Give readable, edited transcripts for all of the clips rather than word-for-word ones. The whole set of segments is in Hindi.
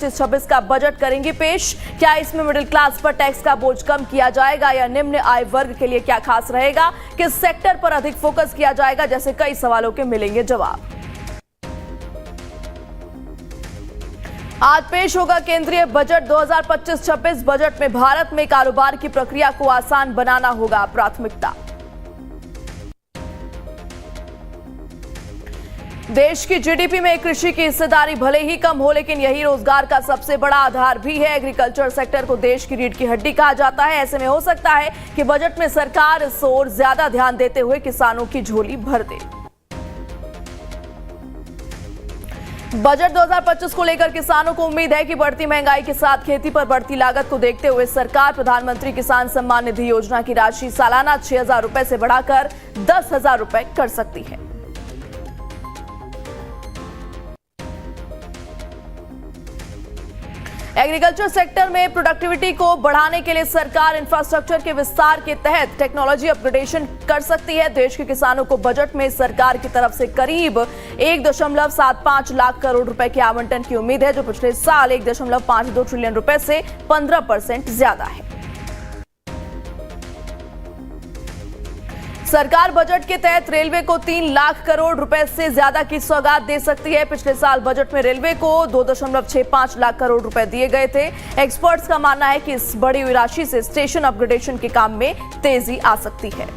2025-26 का बजट करेंगी पेश। क्या इसमें मिडिल क्लास पर टैक्स का बोझ कम किया जाएगा या निम्न आय वर्ग के लिए क्या खास रहेगा? किस सेक्टर पर अधिक फोकस किया जाएगा? जैसे कई सवालों के मिलेंगे जवाब। आज पेश होगा केंद्रीय बजट 2025-26। बजट में भारत में कारोबार की प्रक्रिया को आसान बनाना होगा प्राथमिकता। देश की जीडीपी में कृषि की हिस्सेदारी भले ही कम हो, लेकिन यही रोजगार का सबसे बड़ा आधार भी है। एग्रीकल्चर सेक्टर को देश की रीढ़ की हड्डी कहा जाता है। ऐसे में हो सकता है कि बजट में सरकार इस ओर ज्यादा ध्यान देते हुए किसानों की झोली भर दे। बजट 2025 को लेकर किसानों को उम्मीद है कि बढ़ती महंगाई के साथ खेती पर बढ़ती लागत को देखते हुए सरकार प्रधानमंत्री किसान सम्मान निधि योजना की राशि सालाना 6,000 रुपए से बढ़ाकर 10,000 रुपए कर सकती है। एग्रीकल्चर सेक्टर में प्रोडक्टिविटी को बढ़ाने के लिए सरकार इंफ्रास्ट्रक्चर के विस्तार के तहत टेक्नोलॉजी अपग्रेडेशन कर सकती है। देश के किसानों को बजट में सरकार की तरफ से करीब 1.75 लाख करोड़ रुपए के आवंटन की उम्मीद है, जो पिछले साल 1.52 ट्रिलियन रुपए से 15% ज्यादा है। सरकार बजट के तहत रेलवे को 3 लाख करोड़ रुपए से ज्यादा की सौगात दे सकती है। पिछले साल बजट में रेलवे को 2.65 लाख करोड़ रुपए दिए गए थे। एक्सपर्ट्स का मानना है कि इस बढ़ी हुई राशि से स्टेशन अपग्रेडेशन के काम में तेजी आ सकती है।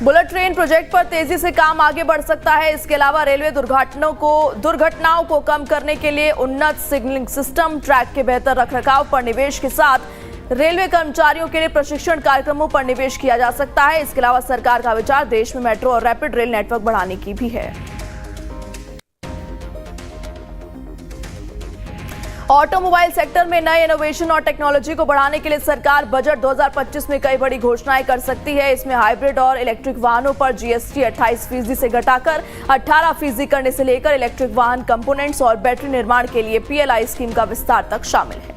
बुलेट ट्रेन प्रोजेक्ट पर तेजी से काम आगे बढ़ सकता है। इसके अलावा रेलवे दुर्घटनाओं को कम करने के लिए उन्नत सिग्नलिंग सिस्टम, ट्रैक के बेहतर रखरखाव पर निवेश के साथ रेलवे कर्मचारियों के लिए प्रशिक्षण कार्यक्रमों पर निवेश किया जा सकता है। इसके अलावा सरकार का विचार देश में मेट्रो और रैपिड रेल नेटवर्क बढ़ाने की भी है। ऑटोमोबाइल सेक्टर में नए इनोवेशन और टेक्नोलॉजी को बढ़ाने के लिए सरकार बजट 2025 में कई बड़ी घोषणाएं कर सकती है। इसमें हाइब्रिड और इलेक्ट्रिक वाहनों पर जीएसटी 28% से घटाकर 18% करने से लेकर इलेक्ट्रिक वाहन कंपोनेंट्स और बैटरी निर्माण के लिए पीएलआई स्कीम का विस्तार तक शामिल है।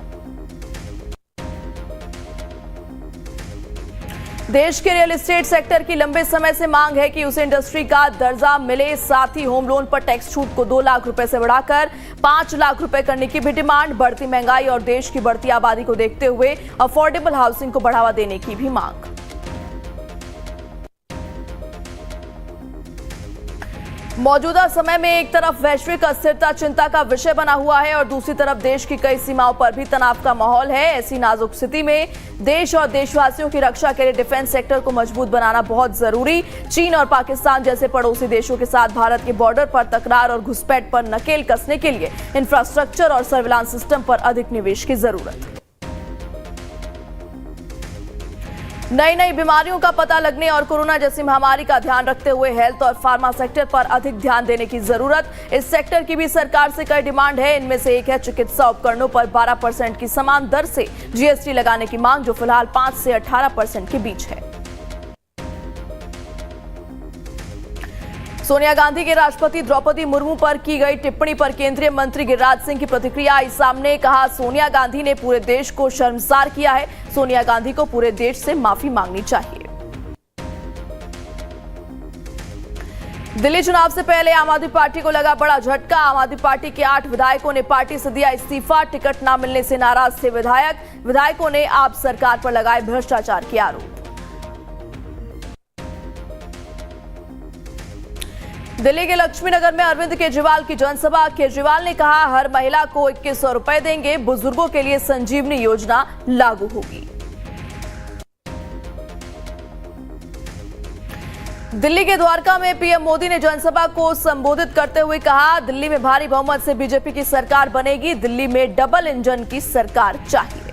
देश के रियल एस्टेट सेक्टर की लंबे समय से मांग है कि उसे इंडस्ट्री का दर्जा मिले। साथ ही होम लोन पर टैक्स छूट को 2 लाख रुपए से बढ़ाकर 5 लाख रुपए करने की भी डिमांड। बढ़ती महंगाई और देश की बढ़ती आबादी को देखते हुए अफोर्डेबल हाउसिंग को बढ़ावा देने की भी मांग। मौजूदा समय में एक तरफ वैश्विक अस्थिरता चिंता का विषय बना हुआ है और दूसरी तरफ देश की कई सीमाओं पर भी तनाव का माहौल है। ऐसी नाजुक स्थिति में देश और देशवासियों की रक्षा के लिए डिफेंस सेक्टर को मजबूत बनाना बहुत जरूरी। चीन और पाकिस्तान जैसे पड़ोसी देशों के साथ भारत के बॉर्डर पर तकरार और घुसपैठ पर नकेल कसने के लिए इंफ्रास्ट्रक्चर और सर्विलांस सिस्टम पर अधिक निवेश की जरूरत है। नई बीमारियों का पता लगने और कोरोना जैसी महामारी का ध्यान रखते हुए हेल्थ और फार्मा सेक्टर पर अधिक ध्यान देने की जरूरत। इस सेक्टर की भी सरकार से कई डिमांड है। इनमें से एक है चिकित्सा उपकरणों पर 12% की समान दर से जीएसटी लगाने की मांग, जो फिलहाल 5 से 18% के बीच है। सोनिया गांधी के राष्ट्रपति द्रौपदी मुर्मू पर की गई टिप्पणी पर केंद्रीय मंत्री गिरिराज सिंह की प्रतिक्रिया आई सामने। कहा, सोनिया गांधी ने पूरे देश को शर्मसार किया है। सोनिया गांधी को पूरे देश से माफी मांगनी चाहिए। दिल्ली चुनाव से पहले आम आदमी पार्टी को लगा बड़ा झटका। आम आदमी पार्टी के 8 विधायकों ने पार्टी से दिया इस्तीफा। टिकट न मिलने से नाराज थे विधायकों ने आप सरकार पर लगाए भ्रष्टाचार के आरोप। दिल्ली के लक्ष्मी नगर में अरविंद केजरीवाल की जनसभा। केजरीवाल ने कहा, हर महिला को 2100 रुपए देंगे। बुजुर्गों के लिए संजीवनी योजना लागू होगी। दिल्ली के द्वारका में पीएम मोदी ने जनसभा को संबोधित करते हुए कहा, दिल्ली में भारी बहुमत से बीजेपी की सरकार बनेगी। दिल्ली में डबल इंजन की सरकार चाहिए।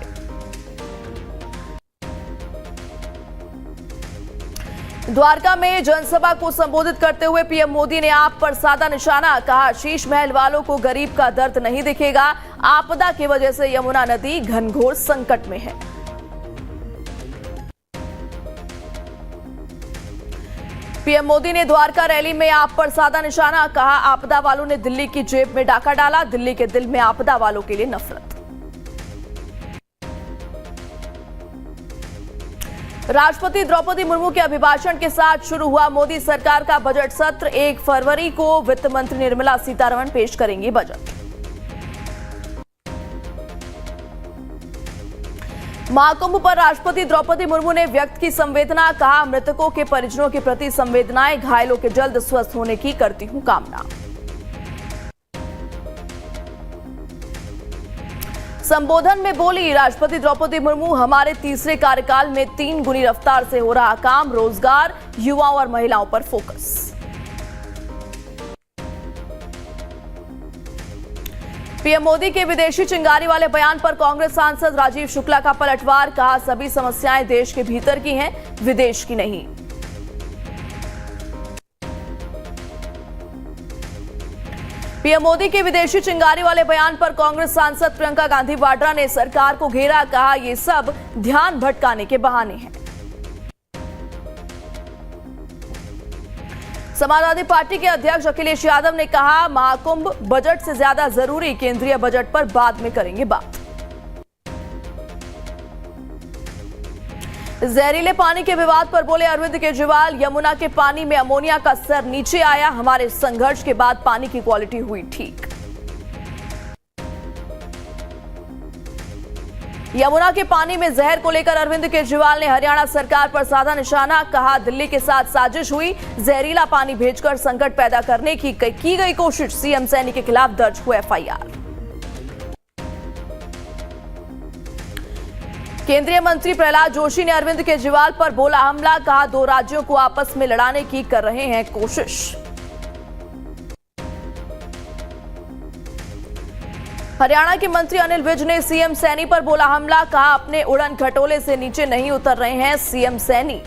द्वारका में जनसभा को संबोधित करते हुए पीएम मोदी ने आप पर साधा निशाना। कहा, शीश महल वालों को गरीब का दर्द नहीं दिखेगा। आपदा की वजह से यमुना नदी घनघोर संकट में है। पीएम मोदी ने द्वारका रैली में आप पर साधा निशाना। कहा, आपदा वालों ने दिल्ली की जेब में डाका डाला। दिल्ली के दिल में आपदा वालों के लिए नफरत। राष्ट्रपति द्रौपदी मुर्मू के अभिभाषण के साथ शुरू हुआ मोदी सरकार का बजट सत्र। 1 फरवरी को वित्त मंत्री निर्मला सीतारमण पेश करेंगी बजट। महाकुंभ पर राष्ट्रपति द्रौपदी मुर्मू ने व्यक्त की संवेदना। कहा, मृतकों के परिजनों के प्रति संवेदनाएं, घायलों के जल्द स्वस्थ होने की करती हूं कामना। संबोधन में बोली राष्ट्रपति द्रौपदी मुर्मू, हमारे तीसरे कार्यकाल में 3 गुनी रफ्तार से हो रहा काम, रोजगार, युवाओं और महिलाओं पर फोकस। पीएम मोदी के विदेशी चिंगारी वाले बयान पर कांग्रेस सांसद राजीव शुक्ला का पलटवार। कहा, सभी समस्याएं देश के भीतर की हैं, विदेश की नहीं। पीएम मोदी के विदेशी चिंगारी वाले बयान पर कांग्रेस सांसद प्रियंका गांधी वाड्रा ने सरकार को घेरा। कहा, ये सब ध्यान भटकाने के बहाने हैं। समाजवादी पार्टी के अध्यक्ष अखिलेश यादव ने कहा, महाकुंभ बजट से ज्यादा जरूरी, केंद्रीय बजट पर बाद में करेंगे बात। जहरीले पानी के विवाद पर बोले अरविंद केजरीवाल, यमुना के पानी में अमोनिया का स्तर नीचे आया, हमारे संघर्ष के बाद पानी की क्वालिटी हुई ठीक। यमुना के पानी में जहर को लेकर अरविंद केजरीवाल ने हरियाणा सरकार पर साधा निशाना। कहा, दिल्ली के साथ साजिश हुई, जहरीला पानी भेजकर संकट पैदा करने की गई कोशिश। सीएम सैनी के खिलाफ दर्ज हुआ एफआईआर। केंद्रीय मंत्री प्रहलाद जोशी ने अरविंद केजरीवाल पर बोला हमला। कहा, 2 राज्यों को आपस में लड़ाने की कर रहे हैं कोशिश। हरियाणा के मंत्री अनिल विज ने सीएम सैनी पर बोला हमला। कहा, अपने उड़न खटोले से नीचे नहीं उतर रहे हैं सीएम सैनी।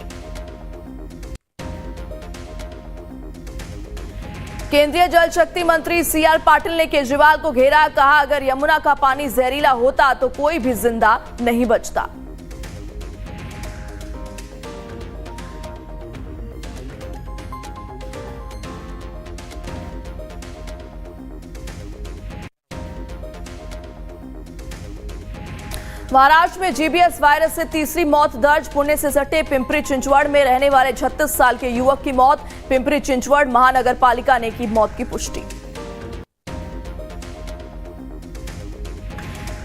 केंद्रीय जल शक्ति मंत्री सीआर पाटिल ने केजरीवाल को घेरा। कहा, अगर यमुना का पानी जहरीला होता तो कोई भी जिंदा नहीं बचता। महाराष्ट्र में जीबीएस वायरस से तीसरी मौत दर्ज। पुणे से सटे पिंपरी चिंचवड़ में रहने वाले 36 साल के युवक की मौत। पिंपरी चिंचवड़ महानगर पालिका ने की मौत की पुष्टि।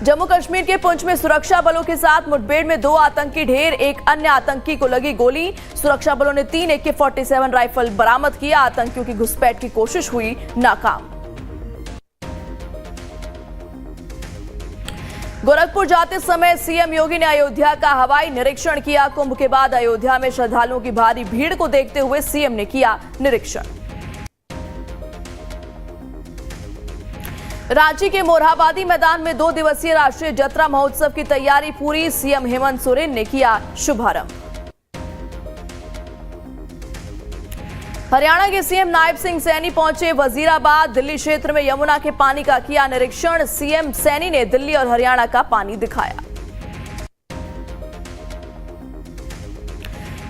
जम्मू कश्मीर के पुंछ में सुरक्षा बलों के साथ मुठभेड़ में 2 आतंकी ढेर। एक अन्य आतंकी को लगी गोली। सुरक्षा बलों ने 3 AK-47 राइफल बरामद किया। आतंकियों की घुसपैठ की कोशिश हुई नाकाम। गोरखपुर जाते समय सीएम योगी ने अयोध्या का हवाई निरीक्षण किया। कुंभ के बाद अयोध्या में श्रद्धालुओं की भारी भीड़ को देखते हुए सीएम ने किया निरीक्षण। रांची के मोरहाबादी मैदान में 2 दिवसीय राष्ट्रीय जत्रा महोत्सव की तैयारी पूरी। सीएम हेमंत सोरेन ने किया शुभारंभ। हरियाणा के सीएम नायब सिंह सैनी पहुंचे वजीराबाद। दिल्ली क्षेत्र में यमुना के पानी का किया निरीक्षण। सीएम सैनी ने दिल्ली और हरियाणा का पानी दिखाया।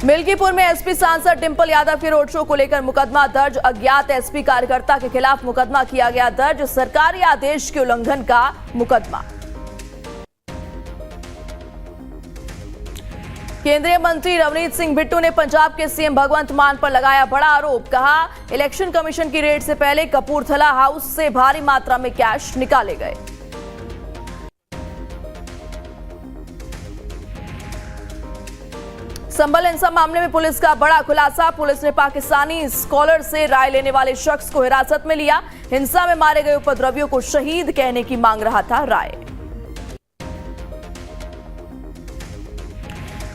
मिल्कीपुर में एसपी सांसद डिंपल यादव के रोड शो को लेकर मुकदमा दर्ज। अज्ञात एसपी कार्यकर्ता के खिलाफ मुकदमा किया गया दर्ज। सरकारी आदेश के उल्लंघन का मुकदमा। केंद्रीय मंत्री रवनीत सिंह बिट्टू ने पंजाब के सीएम भगवंत मान पर लगाया बड़ा आरोप। कहा, इलेक्शन कमीशन की रेड से पहले कपूरथला हाउस से भारी मात्रा में कैश निकाले गए। संभल हिंसा मामले में पुलिस का बड़ा खुलासा। पुलिस ने पाकिस्तानी स्कॉलर से राय लेने वाले शख्स को हिरासत में लिया। हिंसा में मारे गए उपद्रवियों को शहीद कहने की मांग रहा था राय।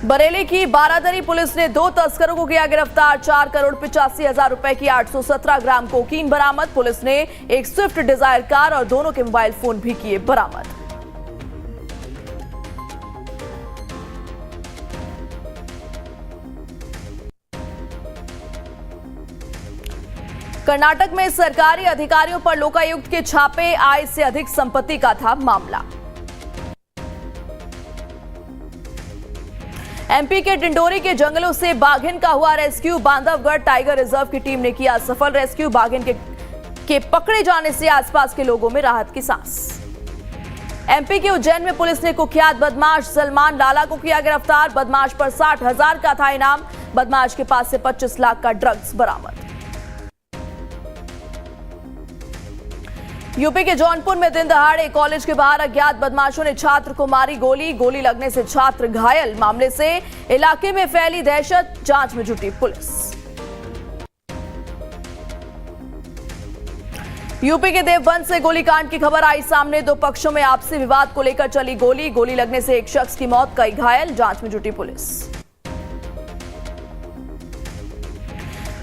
बरेली की बारादरी पुलिस ने 2 तस्करों को किया गिरफ्तार। 4,85,00,000 रुपए की 817 ग्राम कोकीन बरामद। पुलिस ने एक स्विफ्ट डिजायर कार और दोनों के मोबाइल फोन भी किए बरामद। कर्नाटक में सरकारी अधिकारियों पर लोकायुक्त के छापे। आय से अधिक संपत्ति का था मामला। एमपी के डिंडोरी के जंगलों से बाघिन का हुआ रेस्क्यू। बांधवगढ़ टाइगर रिजर्व की टीम ने किया सफल रेस्क्यू। बाघिन के पकड़े जाने से आसपास के लोगों में राहत की सांस। एमपी के उज्जैन में पुलिस ने कुख्यात बदमाश सलमान लाला को किया गिरफ्तार। बदमाश पर 60,000 का था इनाम। बदमाश के पास से 25 लाख का ड्रग्स बरामद। यूपी के जौनपुर में दिन दहाड़े कॉलेज के बाहर अज्ञात बदमाशों ने छात्र को मारी गोली। गोली लगने से छात्र घायल। मामले से इलाके में फैली दहशत। जांच में जुटी पुलिस। यूपी के देवबंद से गोलीकांड की खबर आई सामने। दो पक्षों में आपसी विवाद को लेकर चली गोली। गोली लगने से एक शख्स की मौत, कई घायल। जांच में जुटी पुलिस।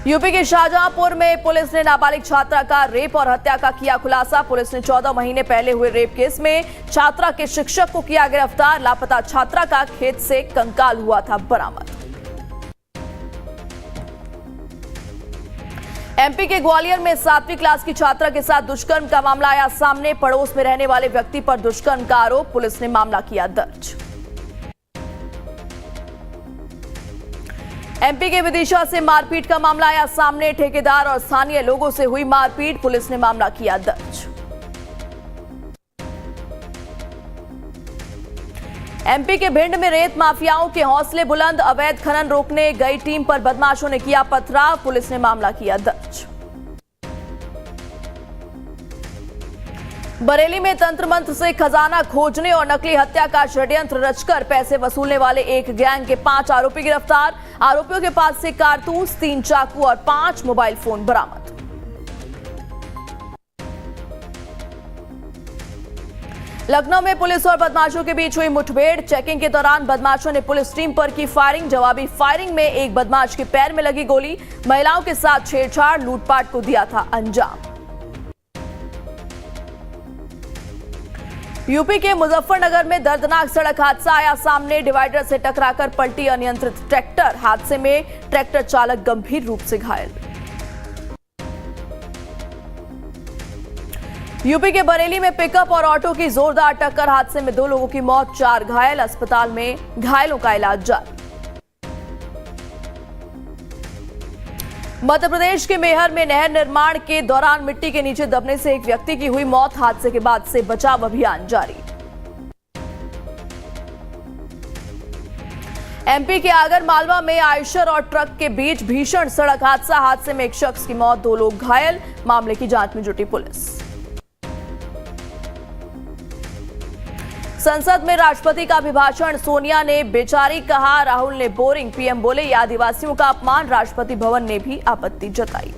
यूपी के शाहजहांपुर में पुलिस ने नाबालिग छात्रा का रेप और हत्या का किया खुलासा। पुलिस ने 14 महीने पहले हुए रेप केस में छात्रा के शिक्षक को किया गिरफ्तार। लापता छात्रा का खेत से कंकाल हुआ था बरामद। एमपी के ग्वालियर में 7वीं क्लास की छात्रा के साथ दुष्कर्म का मामला आया सामने। पड़ोस में रहने वाले व्यक्ति पर दुष्कर्म का आरोप। पुलिस ने मामला किया दर्ज। एमपी के विदिशा से मारपीट का मामला आया सामने। ठेकेदार और स्थानीय लोगों से हुई मारपीट। पुलिस ने मामला किया दर्ज। एमपी के भिंड में रेत माफियाओं के हौसले बुलंद। अवैध खनन रोकने गई टीम पर बदमाशों ने किया पथराव। पुलिस ने मामला किया दर्ज। बरेली में तंत्र मंत्र से खजाना खोजने और नकली हत्या का षड्यंत्र रचकर पैसे वसूलने वाले एक गैंग के 5 आरोपी गिरफ्तार। आरोपियों के पास से कारतूस, 3 चाकू और 5 मोबाइल फोन बरामद। लखनऊ में पुलिस और बदमाशों के बीच हुई मुठभेड़। चेकिंग के दौरान बदमाशों ने पुलिस टीम पर की फायरिंग। जवाबी फायरिंग में एक बदमाश के पैर में लगी गोली। महिलाओं के साथ छेड़छाड़, लूटपाट को दिया था अंजाम। यूपी के मुजफ्फरनगर में दर्दनाक सड़क हादसा आया सामने। डिवाइडर से टकराकर पलटी अनियंत्रित ट्रैक्टर। हादसे में ट्रैक्टर चालक गंभीर रूप से घायल। यूपी के बरेली में पिकअप और ऑटो की जोरदार टक्कर। हादसे में 2 लोगों की मौत, 4 घायल। अस्पताल में घायलों का इलाज जारी। मध्य प्रदेश के मेहर में नहर निर्माण के दौरान मिट्टी के नीचे दबने से एक व्यक्ति की हुई मौत। हादसे के बाद से बचाव अभियान जारी। एमपी के आगर मालवा में आयशर और ट्रक के बीच भीषण सड़क हादसा। हादसे में एक शख्स की मौत, 2 लोग घायल। मामले की जांच में जुटी पुलिस। संसद में राष्ट्रपति का अभिभाषण। सोनिया ने बेचारी कहा, राहुल ने बोरिंग। पीएम बोले ये आदिवासियों का अपमान। राष्ट्रपति भवन ने भी आपत्ति जताई।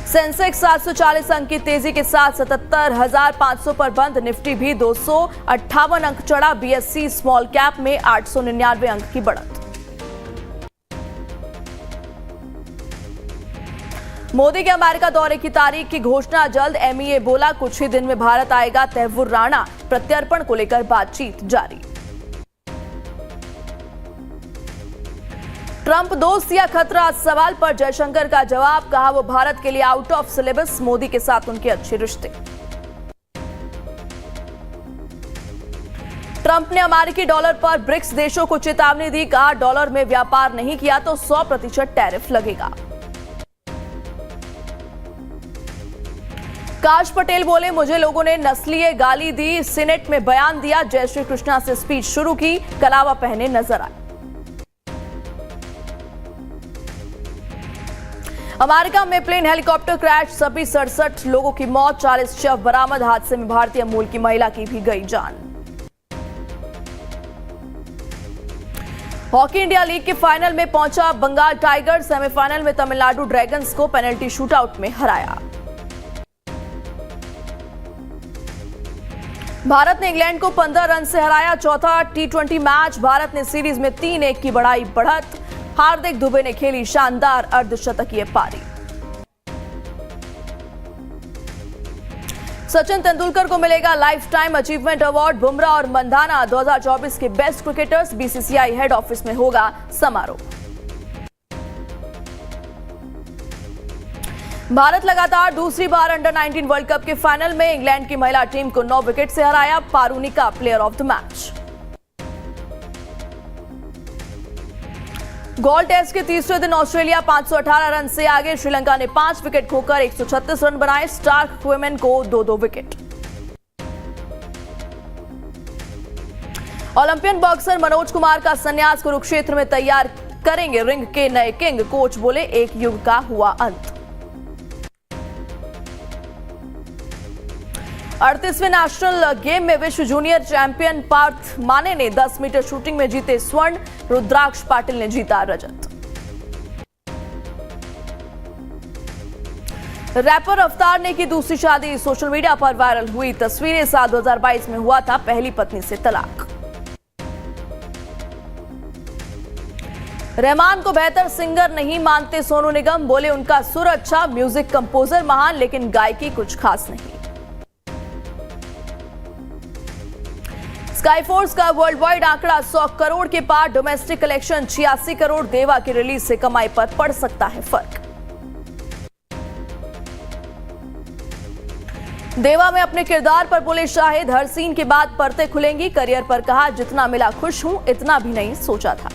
सेंसेक्स 740 अंक की तेजी के साथ 77,500 पर बंद। निफ्टी भी 258 अंक चढ़ा। बीएसई स्मॉल कैप में 899 अंक की बढ़त। मोदी के अमेरिका दौरे की तारीख की घोषणा जल्द। एमईए बोला कुछ ही दिन में भारत आएगा। तैमूर राणा प्रत्यर्पण को लेकर बातचीत जारी। ट्रंप दोस्त या खतरा, सवाल पर जयशंकर का जवाब। कहा वो भारत के लिए आउट ऑफ सिलेबस। मोदी के साथ उनके अच्छे रिश्ते। ट्रंप ने अमेरिकी डॉलर पर ब्रिक्स देशों को चेतावनी दी। कहा डॉलर में व्यापार नहीं किया तो 100% टैरिफ लगेगा। काश पटेल बोले मुझे लोगों ने नस्लीय गाली दी। सीनेट में बयान दिया। जय श्री कृष्णा से स्पीच शुरू की। कलावा पहने नजर आए। अमेरिका में प्लेन हेलीकॉप्टर क्रैश। सभी 67 लोगों की मौत, 40 शव बरामद। हादसे में भारतीय मूल की महिला की भी गई जान। हॉकी इंडिया लीग के फाइनल में पहुंचा बंगाल टाइगर। सेमीफाइनल में तमिलनाडु ड्रैगन्स को पेनल्टी शूटआउट में हराया। भारत ने इंग्लैंड को 15 रन से हराया। चौथा T20 मैच। भारत ने सीरीज में 3-1 की बढ़ाई बढ़त। हार्दिक दुबे ने खेली शानदार अर्धशतकीय पारी। सचिन तेंदुलकर को मिलेगा lifetime achievement award. Bumrah और मंधाना 2024 के best cricketers. BCCI head office में होगा समारोह। भारत लगातार दूसरी बार अंडर 19 वर्ल्ड कप के फाइनल में। इंग्लैंड की महिला टीम को 9 विकेट से हराया। Parunika player of the match. Gold test के तीसरे दिन ऑस्ट्रेलिया 518 रन से आगे। श्रीलंका ने 5 विकेट खोकर 136 रन बनाए। स्टार्क वुमेन को 2-2 wicket. Olympian boxer Manoj Kumar का संन्यास। कुरुक्षेत्र में तैयार करेंगे रिंग के नए किंग। कोच बोले एक युग का हुआ अंत। 38वें नेशनल गेम में विश्व जूनियर चैंपियन पार्थ माने ने 10 मीटर शूटिंग में जीते स्वर्ण। रुद्राक्ष पाटिल ने जीता रजत। रैपर अवतार ने की दूसरी शादी। सोशल मीडिया पर वायरल हुई तस्वीरें। साल 2022 में हुआ था पहली पत्नी से तलाक। रहमान को बेहतर सिंगर नहीं मानते सोनू निगम। बोले उनका सुर अच्छा, म्यूजिक कंपोजर महान, लेकिन गायकी कुछ खास नहीं। स्काईफोर्स का वर्ल्ड वाइड आंकड़ा 100 करोड़ के पार। Domestic collection 86 crore. देवा की रिलीज से कमाई पर पड़ सकता है फर्क। देवा में अपने किरदार पर बोले शाहिद। हर सीन के बाद परतें खुलेंगी। करियर पर कहा जितना मिला खुश हूं, इतना भी नहीं सोचा था।